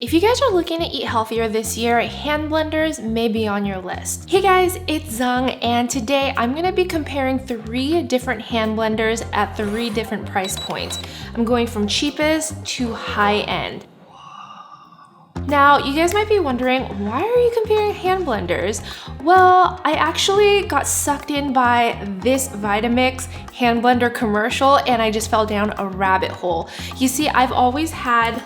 If you guys are looking to eat healthier this year, hand blenders may be on your list. Hey guys, it's Zung, and today I'm gonna be comparing 3 different hand blenders at 3 different price points. I'm going from cheapest to high end. Now, you guys might be wondering, why are you comparing hand blenders? Well, I actually got sucked in by this Vitamix hand blender commercial and I just fell down a rabbit hole. You see, I've always had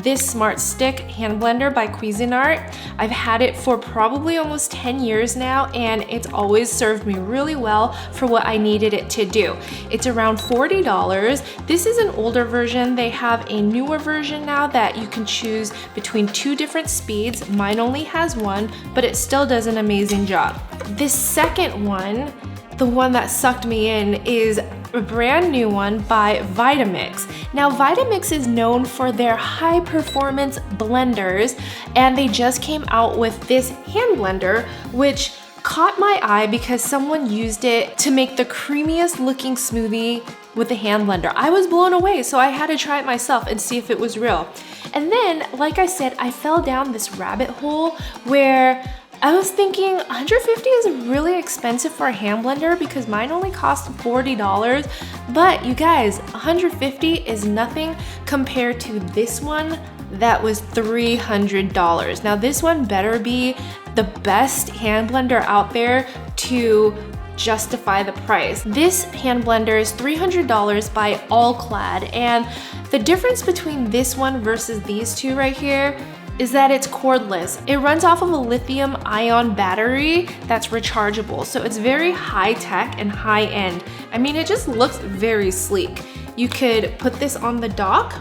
this Smart Stick hand blender by Cuisinart. I've had it for probably almost 10 years now, and it's always served me really well for what I needed it to do. It's around $40. This is an older version. They have a newer version now that you can choose between 2 different speeds. Mine only has 1, but it still does an amazing job. This second one, the one that sucked me in, is a brand new one by Vitamix. Now, Vitamix is known for their high performance blenders, and they just came out with this hand blender, which caught my eye because someone used it to make the creamiest looking smoothie with the hand blender. I was blown away, so I had to try it myself and see if it was real. And then, like I said, I fell down this rabbit hole where I was thinking $150 is really expensive for a hand blender because mine only cost $40, but you guys, $150 is nothing compared to this one that was $300. Now this one better be the best hand blender out there to justify the price. This hand blender is $300 by Allclad, and the difference between this one versus these two right here is that it's cordless. It runs off of a lithium-ion battery that's rechargeable, so it's very high-tech and high-end. I mean, it just looks very sleek. You could put this on the dock,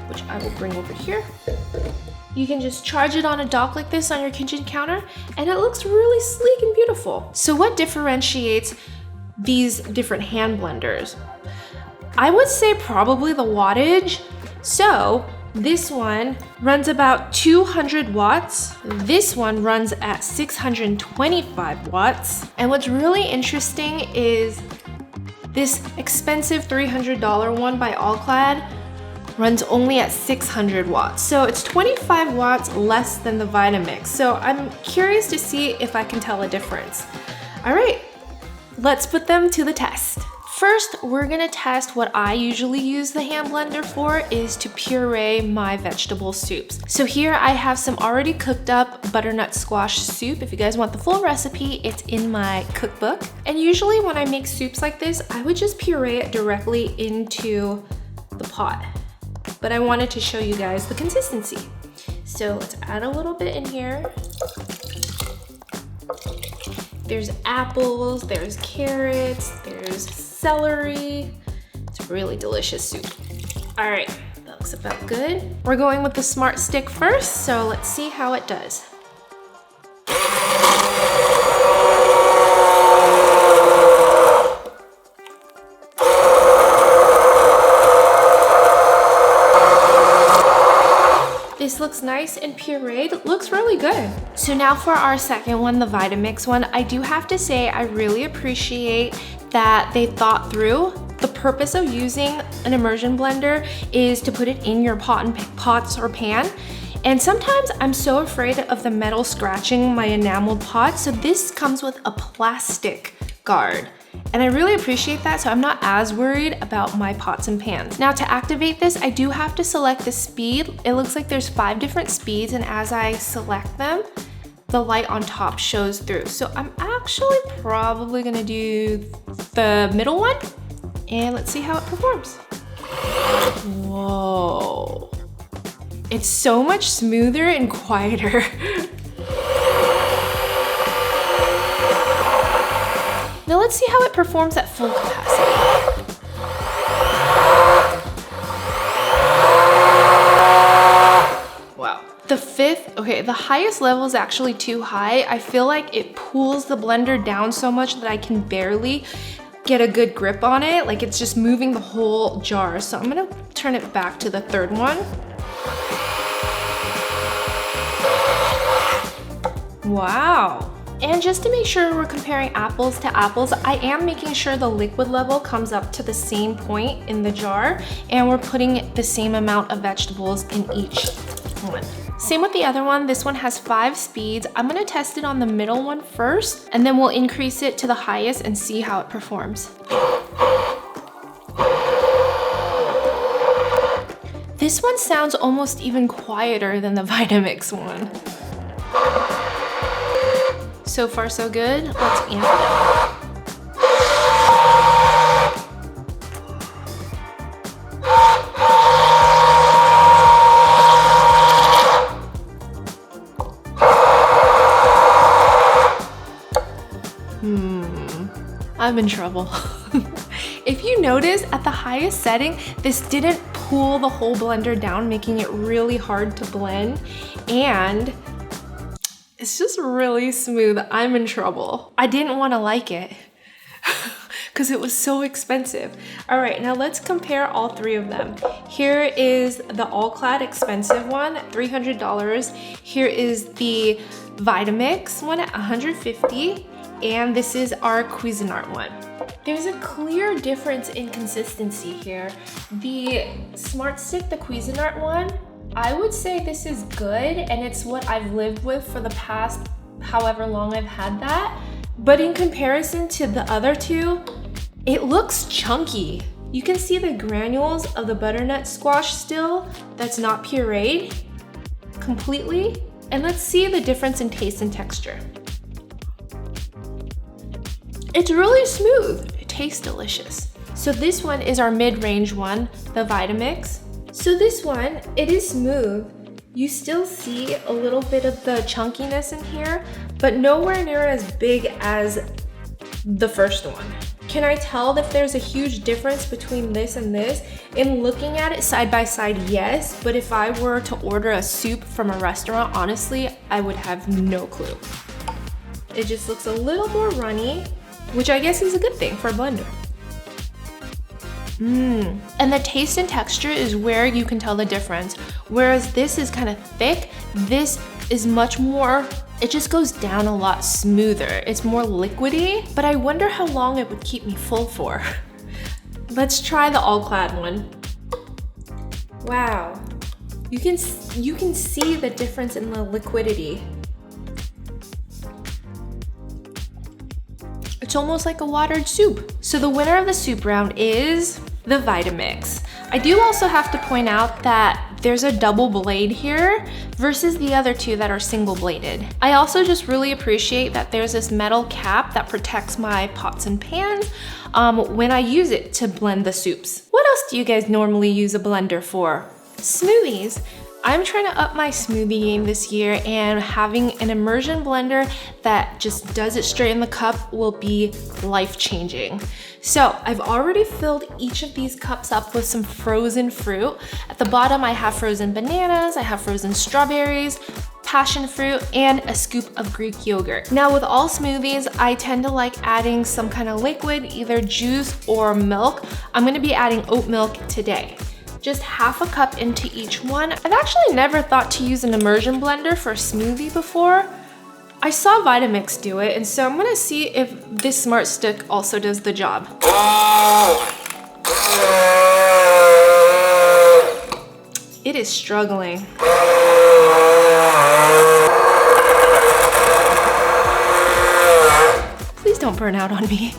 which I will bring over here. You can just charge it on a dock like this on your kitchen counter, and it looks really sleek and beautiful. So what differentiates these different hand blenders? I would say probably the wattage. So this one runs about 200 watts. This one runs at 625 watts. And what's really interesting is this expensive $300 one by Allclad runs only at 600 watts. So it's 25 watts less than the Vitamix. So I'm curious to see if I can tell a difference. All right, let's put them to the test. First, we're gonna test what I usually use the hand blender for, is to puree my vegetable soups. So here I have some already cooked up butternut squash soup. If you guys want the full recipe, it's in my cookbook. And usually when I make soups like this, I would just puree it directly into the pot. But I wanted to show you guys the consistency. So let's add a little bit in here. There's apples, there's carrots, there's celery. It's a really delicious soup. All right, that looks about good. We're going with the Smart Stick first, so let's see how it does. This looks nice and pureed. It looks really good. So now for our second one, the Vitamix one, I do have to say I really appreciate that they thought through. The purpose of using an immersion blender is to put it in your pots or pan. And sometimes I'm so afraid of the metal scratching my enameled pot, so this comes with a plastic guard. And I really appreciate that, so I'm not as worried about my pots and pans. Now to activate this, I do have to select the speed. It looks like there's 5 different speeds, and as I select them, the light on top shows through. So I'm actually probably gonna do the middle one, and let's see how it performs. Whoa. It's so much smoother and quieter. Now let's see how it performs at full capacity. Wow. The highest level is actually too high. I feel like it pulls the blender down so much that I can barely get a good grip on it. Like it's just moving the whole jar. So I'm gonna turn it back to the third one. Wow. And just to make sure we're comparing apples to apples, I am making sure the liquid level comes up to the same point in the jar, and we're putting the same amount of vegetables in each one. Same with the other one. This one has 5 speeds. I'm gonna test it on the middle one first, and then we'll increase it to the highest and see how it performs. This one sounds almost even quieter than the Vitamix one. So far so good. Let's amp it up. I'm in trouble. If you notice, at the highest setting, this didn't pull the whole blender down, making it really hard to blend, and it's just really smooth. I'm in trouble. I didn't want to like it because it was so expensive. All right, now let's compare all 3 of them. Here is the All-Clad expensive one at $300. Here is the Vitamix one at $150. And this is our Cuisinart one. There's a clear difference in consistency here. The Smart Stick, the Cuisinart one, I would say this is good, and it's what I've lived with for the past however long I've had that. But in comparison to the other 2, it looks chunky. You can see the granules of the butternut squash still that's not pureed completely. And let's see the difference in taste and texture. It's really smooth. It tastes delicious. So this one is our mid-range one, the Vitamix. So this one, it is smooth. You still see a little bit of the chunkiness in here, but nowhere near as big as the first one. Can I tell if there's a huge difference between this and this? In looking at it side by side, yes, but if I were to order a soup from a restaurant, honestly, I would have no clue. It just looks a little more runny, which I guess is a good thing for a blender. And the taste and texture is where you can tell the difference. Whereas this is kind of thick, this is much more, it just goes down a lot smoother. It's more liquidy, but I wonder how long it would keep me full for. Let's try the All-Clad one. Wow, you can see the difference in the liquidity. It's almost like a watered soup. So the winner of the soup round is the Vitamix. I do also have to point out that there's a double blade here versus the other 2 that are single bladed. I also just really appreciate that there's this metal cap that protects my pots and pans when I use it to blend the soups. What else do you guys normally use a blender for? Smoothies. I'm trying to up my smoothie game this year, and having an immersion blender that just does it straight in the cup will be life-changing. So I've already filled each of these cups up with some frozen fruit. At the bottom, I have frozen bananas, I have frozen strawberries, passion fruit, and a scoop of Greek yogurt. Now with all smoothies, I tend to like adding some kind of liquid, either juice or milk. I'm gonna be adding oat milk today. Just half a cup into each one. I've actually never thought to use an immersion blender for a smoothie before. I saw Vitamix do it, and so I'm gonna see if this Smart Stick also does the job. It is struggling. Please don't burn out on me.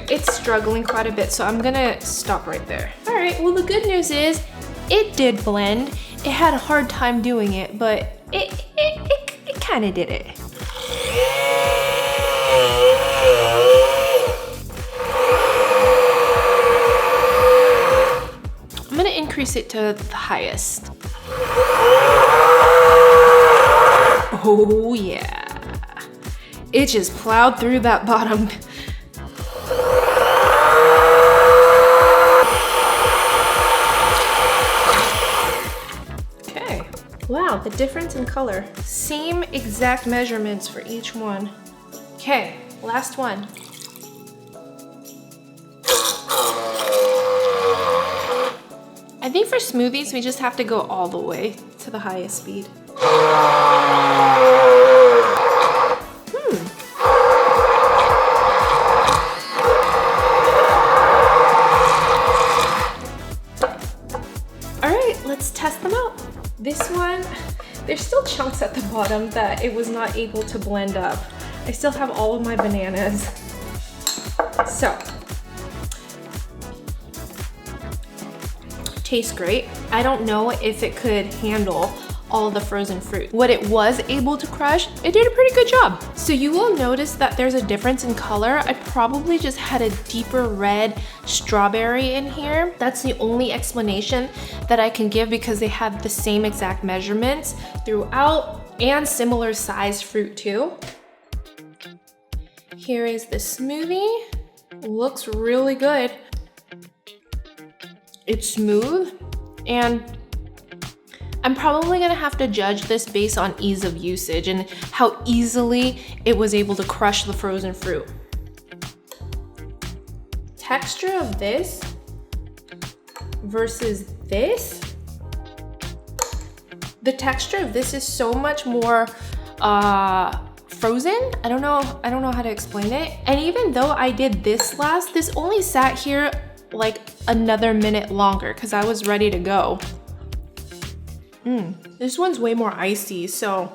It's struggling quite a bit, so I'm gonna stop right there. All right, well the good news is it did blend. It had a hard time doing it, but it kind of did it. I'm gonna increase it to the highest. Oh yeah. It just plowed through that bottom. Wow, the difference in color. Same exact measurements for each one. Okay, last one. I think for smoothies, we just have to go all the way to the highest speed. This one, there's still chunks at the bottom that it was not able to blend up. I still have all of my bananas. So, tastes great. I don't know if it could handle all of the frozen fruit. What it was able to crush, it did a pretty good job. So you will notice that there's a difference in color. I probably just had a deeper red strawberry in here. That's the only explanation that I can give because they have the same exact measurements throughout and similar size fruit too. Here is the smoothie. Looks really good. It's smooth, and I'm probably gonna have to judge this based on ease of usage and how easily it was able to crush the frozen fruit. Texture of this versus this, the texture of this is so much more frozen. I don't know how to explain it. And even though I did this last, this only sat here like another minute longer because I was ready to go. This one's way more icy, so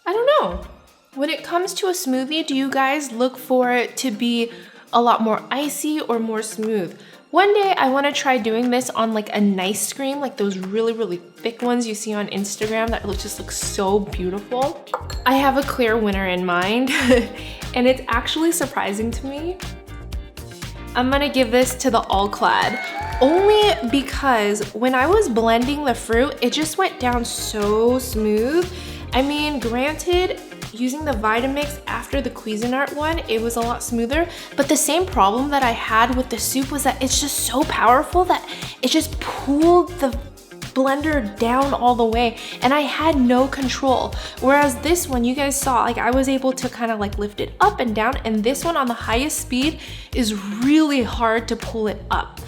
I don't know. When it comes to a smoothie, do you guys look for it to be a lot more icy or more smooth? One day I want to try doing this on like a nice cream, like those really, really thick ones you see on Instagram that just look so beautiful. I have a clear winner in mind and it's actually surprising to me. I'm gonna give this to the All Clad, only because when I was blending the fruit, it just went down so smooth. I mean, granted, using the Vitamix after the Cuisinart one, it was a lot smoother, but the same problem that I had with the soup was that it's just so powerful that it just pulled the blender down all the way and I had no control. Whereas this one, you guys saw, like I was able to kind of like lift it up and down, and this one on the highest speed is really hard to pull it up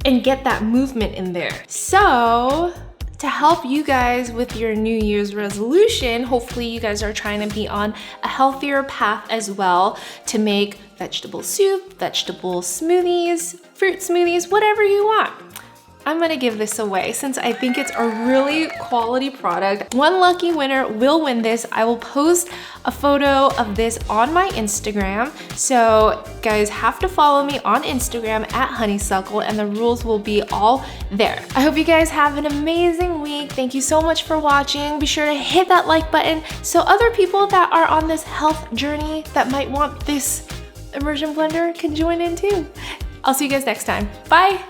and get that movement in there. So to help you guys with your New Year's resolution, hopefully you guys are trying to be on a healthier path as well to make vegetable soup, vegetable smoothies, fruit smoothies, whatever you want. I'm gonna give this away since I think it's a really quality product. One lucky winner will win this. I will post a photo of this on my Instagram. So guys have to follow me on Instagram at Honeysuckle and the rules will be all there. I hope you guys have an amazing week. Thank you so much for watching. Be sure to hit that like button so other people that are on this health journey that might want this immersion blender can join in too. I'll see you guys next time. Bye.